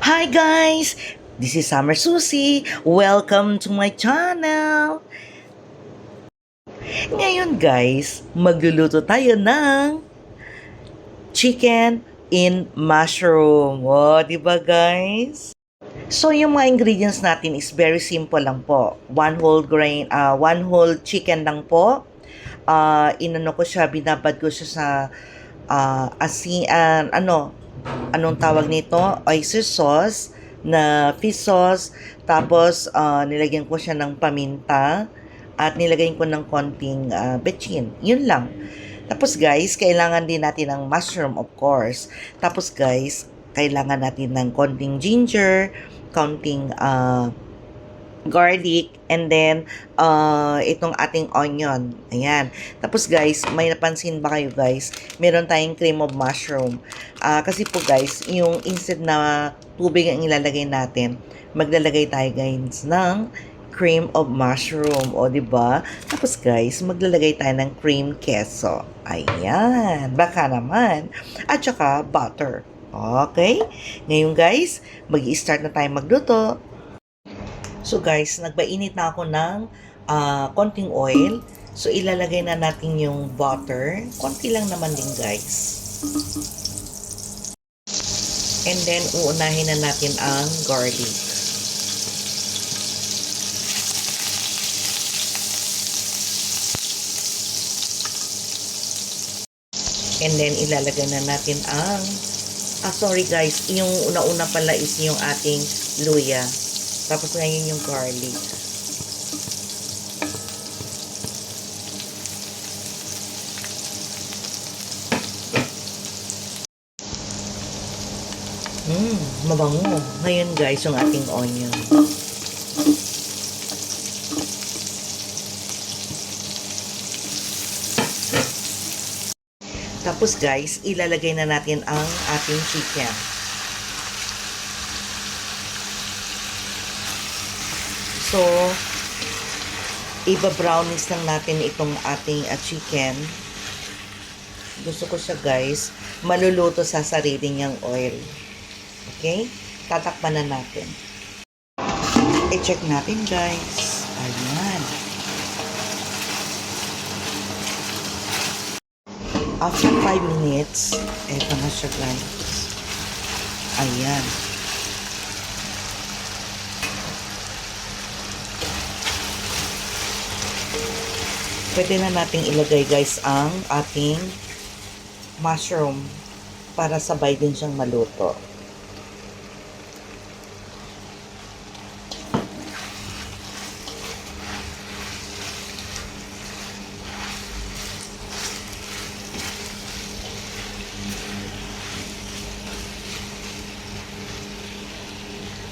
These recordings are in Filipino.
Hi guys! This is Summer Susie. Welcome to my channel. Ngayon guys, magluluto tayo ng chicken in mushroom. Oh, di ba guys? So yung mga ingredients natin is very simple lang po. One whole chicken lang po. Inano ko siya, binabad ko siya sa anong tawag nito? Oyster sauce na fish sauce. Tapos, nilagyan ko siya ng paminta at nilagyan ko ng konting bechin. Yun lang. Tapos guys, kailangan din natin ng mushroom of course. Tapos guys, kailangan natin ng konting ginger, konting garlic, and then itong ating onion. Ayan. Tapos guys, may napansin ba kayo guys? Meron tayong cream of mushroom. Kasi po guys, yung instead na tubig ang ilalagay natin, maglalagay tayo guys ng cream of mushroom. O, di ba? Tapos guys, maglalagay tayo ng cream queso. Ayan. Baka naman. At saka butter. Okay? Ngayon guys, mag-i-start na tayo magluto. So guys, nagpainit na ako ng konting oil. So ilalagay na natin yung butter. Konti lang naman din guys. And then uunahin na natin ang garlic. And then ilalagay na natin ang sorry guys, yung una-una pala is yung ating luya. Tapos ngayon yung garlic. Mabango. Ngayon guys, yung ating onion. Tapos guys, ilalagay na natin ang ating chicken. So, iba-brownies lang natin itong ating chicken. Gusto ko siya guys, maluluto sa sarili niyang oil. Okay? Tatakpan na natin. I-check natin guys. Ayan. After 5 minutes, eto na siya guys. Ayan. Pwede na nating ilagay guys ang ating mushroom para sabay din siyang maluto.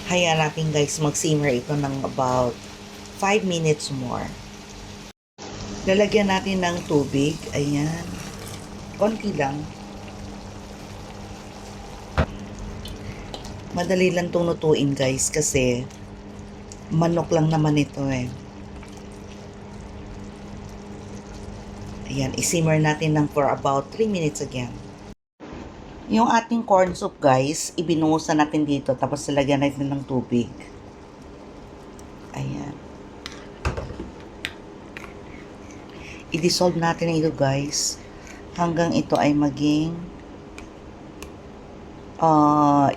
Hayaan natin guys mag-simmer ito ng about 5 minutes more. Lalagyan natin ng tubig. Ayan. Konti lang. Madali lang itong lutuin guys kasi manok lang naman ito eh. Ayan. I-simmer natin ng for about 3 minutes again. Yung ating corn soup guys, ibinuhusan natin dito tapos lalagyan natin ng tubig. Ayan. I-dissolve natin ito guys hanggang ito ay maging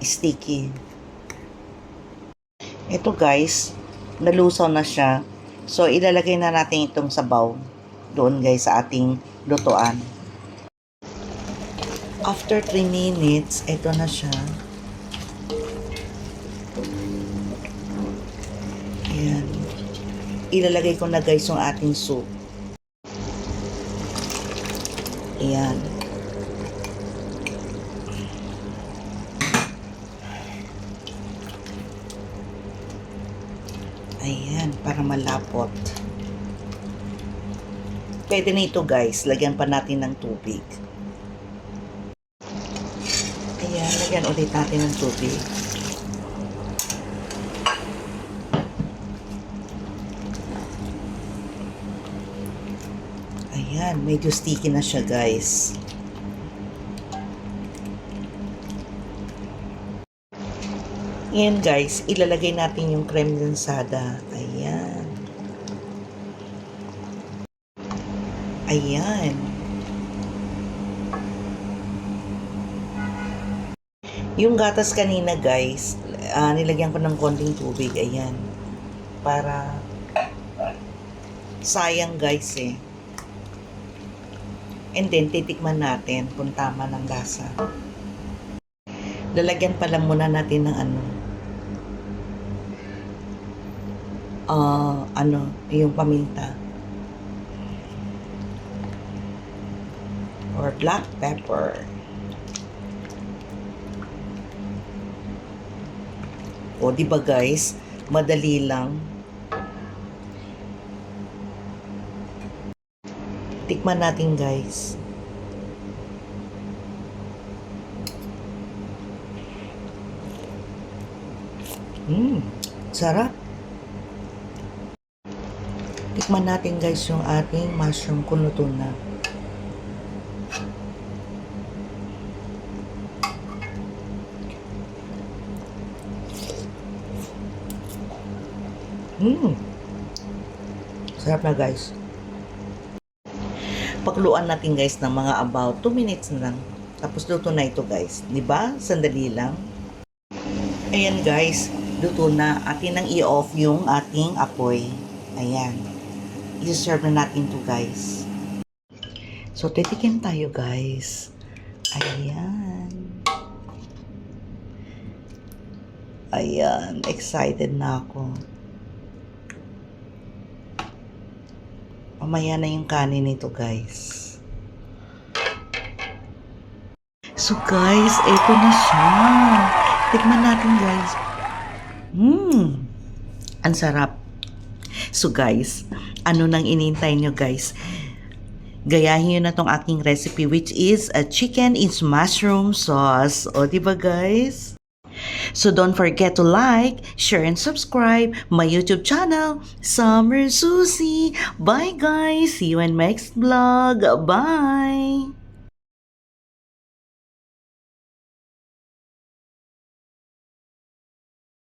sticky. Ito guys, nalusaw na siya. So, ilalagay na natin itong sabaw doon guys sa ating lutuan. After 3 minutes, ito na siya. Ayan. Ilalagay ko na guys yung ating soup. Ayan. Ayan, para malapot. Pwede na ito guys, lagyan pa natin ng tubig. Ayan, lagyan ulit natin ng tubig. Ayan, medyo sticky na siya guys. Ngayon guys, ilalagay natin yung creme densada. Ayan. Ayan. Yung gatas kanina guys, nilagyan ko ng konting tubig. Ayan. Para sayang guys eh. And then, titikman natin kung tama ng lasa. Lalagyan pala muna natin ng yung paminta. Or black pepper. O, di ba guys? Madali lang. Tikman natin guys. Sarap. Tikman natin guys yung ating mushroom kung luto na. Sarap na guys. Pakuluan natin guys ng mga about 2 minutes na lang. Tapos luto na ito guys. Diba? Sandali lang. Ayan guys. Luto na. Atin nang i-off yung ating apoy. Ayan. I-serve na natin to guys. So, titikim tayo guys. Ayan. Ayan. Excited na ako. Mamaya na yung kanin nito guys. So guys, ito na siya. Tikman natin guys. Ang sarap. So guys, ano nang inintay nyo guys? Gayahin nyo na tong aking recipe which is a chicken is mushroom sauce. O diba guys? So don't forget to like, share, and subscribe my YouTube channel, Summer Susie. Bye guys! See you in next vlog. Bye!